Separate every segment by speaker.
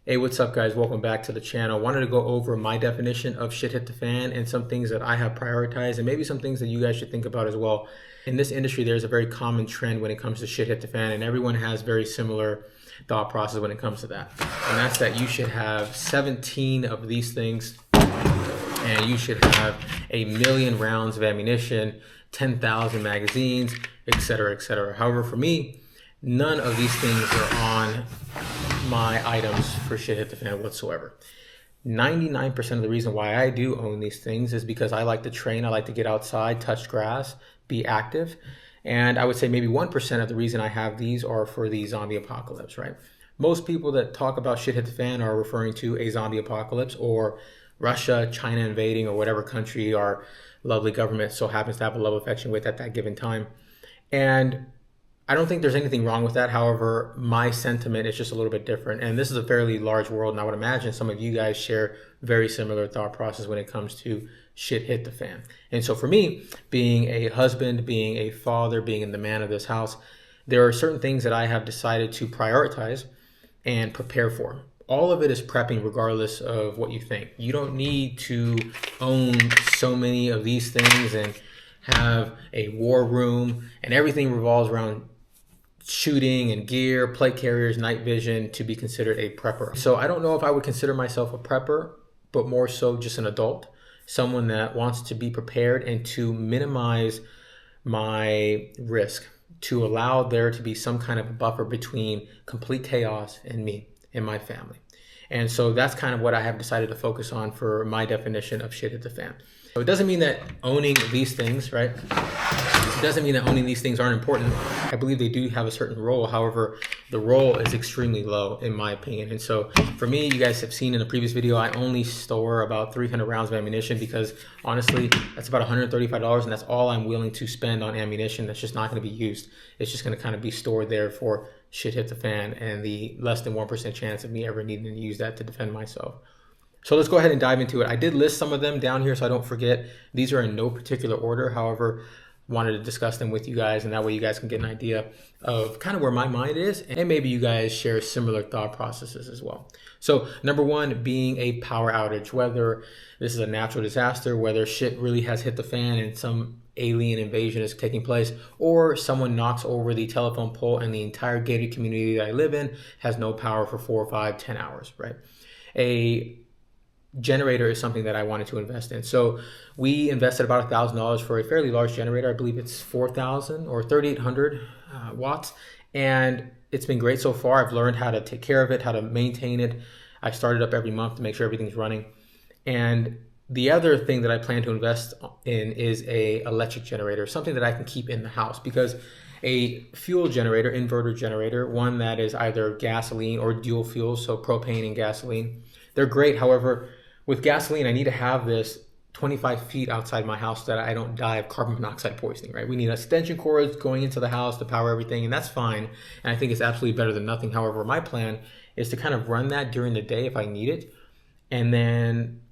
Speaker 1: Hey, what's up guys? Welcome back to the channel. Wanted to go over my definition of shit hit the fan and some things that I have prioritized and maybe some things that you guys should think about as well. In this industry, there's a very common trend when it comes to shit hit the fan, and everyone has very similar thought process when it comes to that. And that's that you should have 17 of these things and you should have 1,000,000 rounds of ammunition, 10,000 magazines, etc., etc. However, for me, none of these things are on my items for shit hit the fan whatsoever. 99% of the reason why I do own these things is because I like to train, I like to get outside, touch grass, be active. And I would say maybe 1% of the reason I have these are for the zombie apocalypse, right? Most people that talk about shit hit the fan are referring to a zombie apocalypse or Russia, China invading, or whatever country our lovely government so happens to have a love affection with at that given time. And I don't think there's anything wrong with that. However, my sentiment is just a little bit different. And this is a fairly large world, and I would imagine some of you guys share very similar thought process when it comes to shit hit the fan. And so for me, being a husband, being a father, being the man of this house, there are certain things that I have decided to prioritize and prepare for. All of it is prepping regardless of what you think. You don't need to own so many of these things and have a war room and everything revolves around shooting and gear, plate carriers, night vision to be considered a prepper. So I don't know if I would consider myself a prepper, but more so just an adult, someone that wants to be prepared and to minimize my risk, to allow there to be some kind of buffer between complete chaos and me and my family. And so that's kind of what I have decided to focus on for my definition of shit hit the fan. So it doesn't mean that owning these things, right? It doesn't mean that owning these things aren't important. I believe they do have a certain role. However, the role is extremely low in my opinion. And so for me, you guys have seen in the previous video, I only store about 300 rounds of ammunition because honestly, that's about $135 and that's all I'm willing to spend on ammunition that's just not going to be used. It's just going to kind of be stored there for shit hit the fan and the less than 1% chance of me ever needing to use that to defend myself. So let's go ahead and dive into it. I did list some of them down here so I don't forget. These are in no particular order. However, wanted to discuss them with you guys, and that way you guys can get an idea of kind of where my mind is, and maybe you guys share similar thought processes as well. So number one being a power outage, whether this is a natural disaster, whether shit really has hit the fan and some alien invasion is taking place, or someone knocks over the telephone pole and the entire gated community that I live in has no power for 4, 5, 10 hours, right? A generator is something that I wanted to invest in. So we invested about $1,000 for a fairly large generator. I believe it's 4,000 or 3,800 watts. And it's been great so far. I've learned how to take care of it, how to maintain it. I start it up every month to make sure everything's running. And the other thing that I plan to invest in is a electric generator, something that I can keep in the house, because a fuel generator, inverter generator, one that is either gasoline or dual fuel, so propane and gasoline, they're great. However, with gasoline, I need to have this 25 feet outside my house so that I don't die of carbon monoxide poisoning, right? We need extension cords going into the house to power everything, and that's fine. And I think it's absolutely better than nothing. However, my plan is to kind of run that during the day if I need it. And then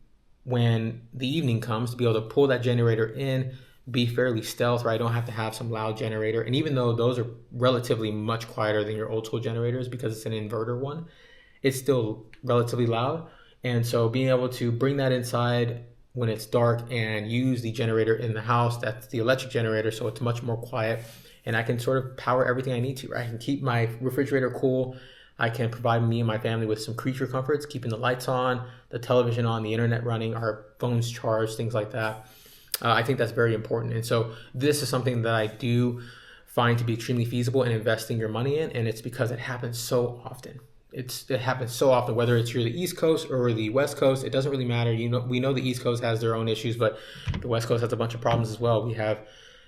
Speaker 1: when the evening comes, to be able to pull that generator in, be fairly stealth, where I don't have to have some loud generator. And even though those are relatively much quieter than your old school generators because it's an inverter one, it's still relatively loud. And so being able to bring that inside when it's dark and use the generator in the house, that's the electric generator, so it's much more quiet. And I can sort of power everything I need to, right? I can keep my refrigerator cool. I can provide me and my family with some creature comforts, keeping the lights on, the television on, the internet running, our phones charged, things like that. I think that's very important. And so this is something that I do find to be extremely feasible in investing your money in, and it's because it happens so often. It happens so often, whether it's you're the East Coast or the West Coast, it doesn't really matter. We know the East Coast has their own issues, but the West Coast has a bunch of problems as well. We have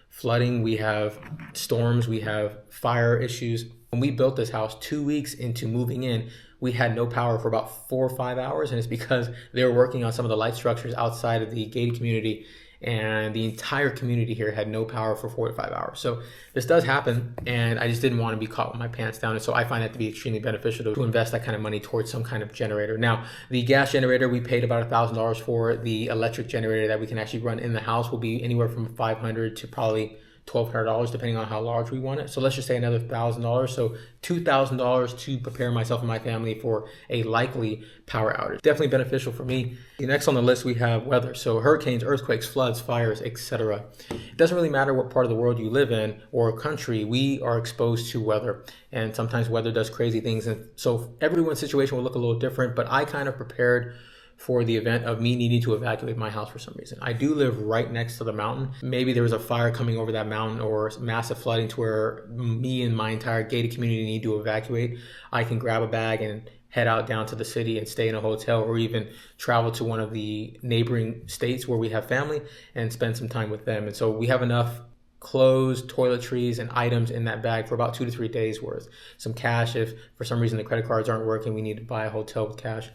Speaker 1: flooding, we have storms, we have fire issues. When we built this house 2 weeks into moving in, we had no power for about 4 or 5 hours, and it's because they were working on some of the light structures outside of the gated community, and the entire community here had no power for 4 to 5 hours. So this does happen, and I just didn't want to be caught with my pants down. And so I find that to be extremely beneficial to invest that kind of money towards some kind of generator. Now, the gas generator, we paid about $1,000 for. The electric generator that we can actually run in the house will be anywhere from $500 to probably $1,200 depending on how large we want it. So let's just say another $1,000. So $2,000 to prepare myself and my family for a likely power outage. Definitely beneficial for me. Next on the list, we have weather. So hurricanes, earthquakes, floods, fires, etc. It doesn't really matter what part of the world you live in or country, we are exposed to weather. And sometimes weather does crazy things. And so everyone's situation will look a little different, but I kind of prepared for the event of me needing to evacuate my house for some reason. I do live right next to the mountain. Maybe there was a fire coming over that mountain or massive flooding to where me and my entire gated community need to evacuate. I can grab a bag and head out down to the city and stay in a hotel, or even travel to one of the neighboring states where we have family and spend some time with them. And so we have enough clothes, toiletries, and items in that bag for about 2 to 3 days worth. Some cash if for some reason the credit cards aren't working, we need to buy a hotel with cash.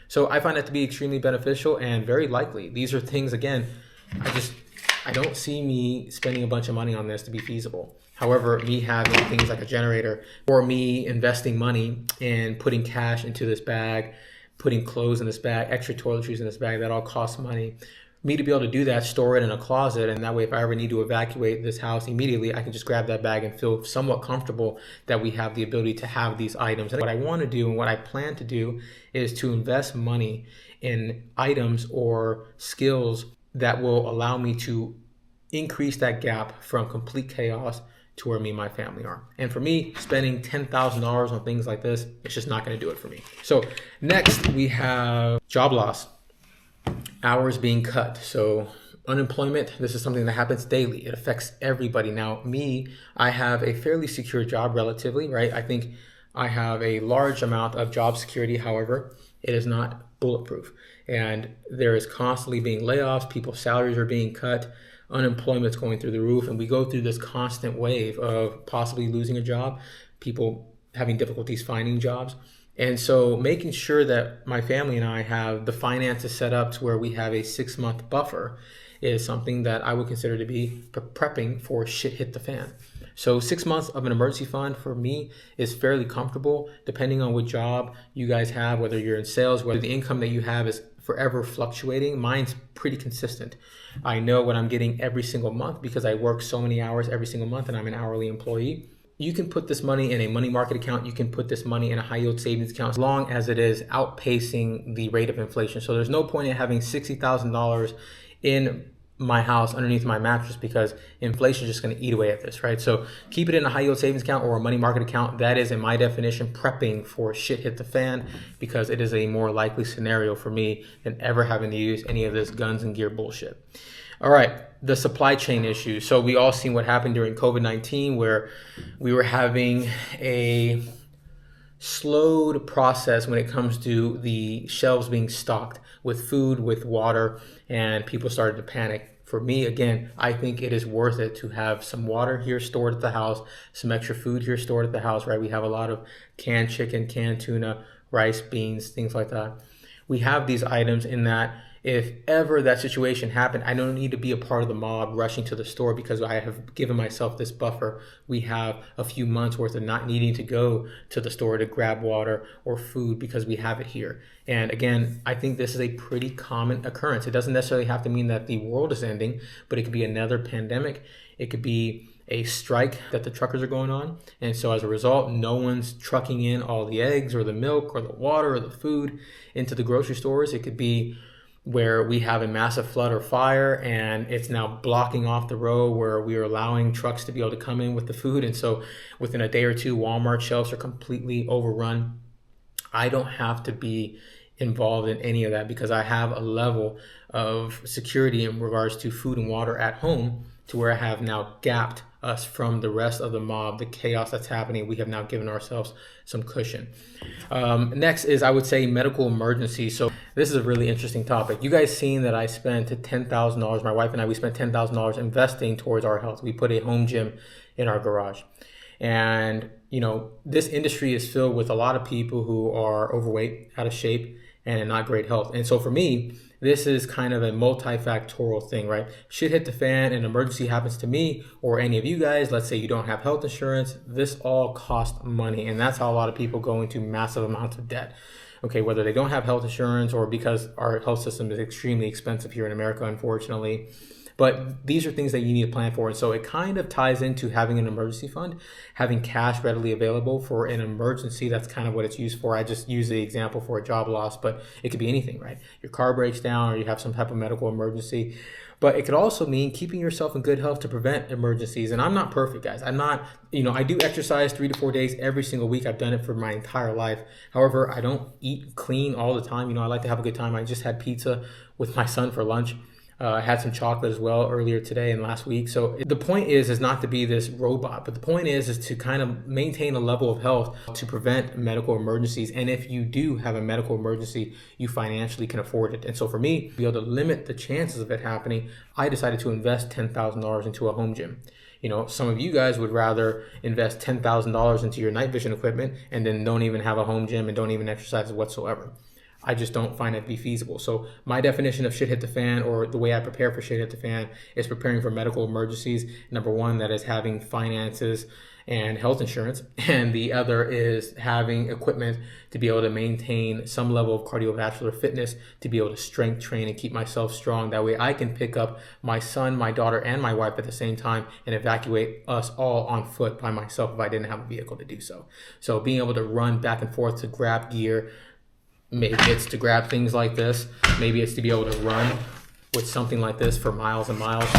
Speaker 1: So I find that to be extremely beneficial and very likely. These are things, again, I don't see me spending a bunch of money on this to be feasible. However, me having things like a generator, or me investing money and putting cash into this bag, putting clothes in this bag, extra toiletries in this bag, that all costs money. Me to be able to do that, store it in a closet, and that way if I ever need to evacuate this house immediately, I can just grab that bag and feel somewhat comfortable that we have the ability to have these items. And what I want to do and what I plan to do is to invest money in items or skills that will allow me to increase that gap from complete chaos to where me and my family are. And for me, spending $10,000 on things like this, it's just not going to do it for me. So next we have job loss. Hours being cut. So unemployment, this is something that happens daily. It affects everybody. Now, me, I have a fairly secure job relatively, right? I think I have a large amount of job security. However, it is not bulletproof. And there is constantly being layoffs. People's salaries are being cut. Unemployment's going through the roof. And we go through this constant wave of possibly losing a job, people having difficulties finding jobs. And so making sure that my family and I have the finances set up to where we have a 6-month buffer is something that I would consider to be prepping for shit hit the fan. So 6 months of an emergency fund for me is fairly comfortable, depending on what job you guys have, whether you're in sales, whether the income that you have is forever fluctuating. Mine's pretty consistent. I know what I'm getting every single month because I work so many hours every single month and I'm an hourly employee. You can put this money in a money market account. You can put this money in a high yield savings account as long as it is outpacing the rate of inflation. So there's no point in having $60,000 in my house underneath my mattress because inflation is just going to eat away at this, right? So keep it in a high yield savings account or a money market account. That is, in my definition, prepping for shit hit the fan because it is a more likely scenario for me than ever having to use any of this guns and gear bullshit. All right, the supply chain issue. So we all seen what happened during COVID-19 where we were having a slowed process when it comes to the shelves being stocked with food, with water, and people started to panic. For me, again, I think it is worth it to have some water here stored at the house, some extra food here stored at the house, right? We have a lot of canned chicken, canned tuna, rice, beans, things like that. We have these items in that if ever that situation happened, I don't need to be a part of the mob rushing to the store because I have given myself this buffer. We have a few months worth of not needing to go to the store to grab water or food because we have it here. And again, I think this is a pretty common occurrence. It doesn't necessarily have to mean that the world is ending, but it could be another pandemic. It could be a strike that the truckers are going on. And so as a result, no one's trucking in all the eggs or the milk or the water or the food into the grocery stores. It could be where we have a massive flood or fire and it's now blocking off the road where we are allowing trucks to be able to come in with the food. And so within a day or two, Walmart shelves are completely overrun. I don't have to be involved in any of that because I have a level of security in regards to food and water at home to where I have now gapped us from the rest of the mob, the chaos that's happening. We have now given ourselves some cushion. Next is, I would say, medical emergency. So this is a really interesting topic. You guys seen that I spent $10,000, my wife and I, we spent $10,000 investing towards our health. We put a home gym in our garage. And, you know, this industry is filled with a lot of people who are overweight, out of shape, and in not great health. And so for me, this is kind of a multifactorial thing, right? Shit hit the fan, an emergency happens to me or any of you guys. Let's say you don't have health insurance. This all costs money. And that's how a lot of people go into massive amounts of debt. Okay, whether they don't have health insurance or because our health system is extremely expensive here in America, unfortunately. But these are things that you need to plan for. And so it kind of ties into having an emergency fund, having cash readily available for an emergency. That's kind of what it's used for. I just use the example for a job loss, but it could be anything, right? Your car breaks down or you have some type of medical emergency. But it could also mean keeping yourself in good health to prevent emergencies. And I'm not perfect, guys. I'm not, I do exercise 3 to 4 days every single week. I've done it for my entire life. However, I don't eat clean all the time. I like to have a good time. I just had pizza with my son for lunch. I had some chocolate as well earlier today and last week. So the point is not to be this robot, but the point is to kind of maintain a level of health to prevent medical emergencies. And if you do have a medical emergency, you financially can afford it. And so for me, to be able to limit the chances of it happening, I decided to invest $10,000 into a home gym. Some of you guys would rather invest $10,000 into your night vision equipment and then don't even have a home gym and don't even exercise whatsoever. I just don't find it to be feasible. So my definition of shit hit the fan, or the way I prepare for shit hit the fan, is preparing for medical emergencies. Number one, that is having finances and health insurance. And the other is having equipment to be able to maintain some level of cardiovascular fitness, to be able to strength train and keep myself strong. That way I can pick up my son, my daughter, and my wife at the same time and evacuate us all on foot by myself if I didn't have a vehicle to do so. So being able to run back and forth to grab gear, maybe it's to grab things like this. Maybe it's to be able to run with something like this for miles and miles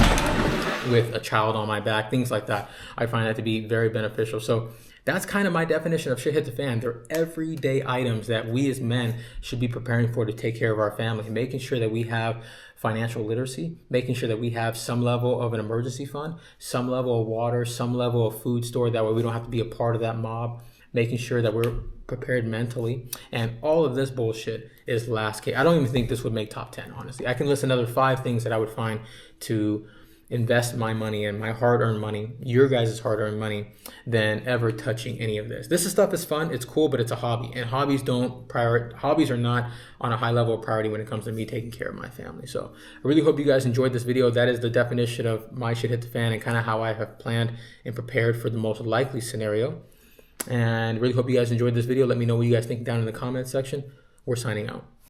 Speaker 1: with a child on my back, things like that. I find that to be very beneficial. So that's kind of my definition of shit hit the fan. They're everyday items that we as men should be preparing for to take care of our family, making sure that we have financial literacy, making sure that we have some level of an emergency fund, some level of water, some level of food store. That way we don't have to be a part of that mob, making sure that we're prepared mentally. And all of this bullshit is last case. I don't even think this would make top 10, honestly. I can list another 5 things that I would find to invest my money and my hard-earned money, your guys' hard-earned money, than ever touching any of this. This stuff is fun, it's cool, but it's a hobby. And hobbies are not on a high level of priority when it comes to me taking care of my family. So I really hope you guys enjoyed this video. That is the definition of my shit hit the fan and kind of how I have planned and prepared for the most likely scenario. And really hope you guys enjoyed this video. Let me know what you guys think down in the comments section. We're signing out.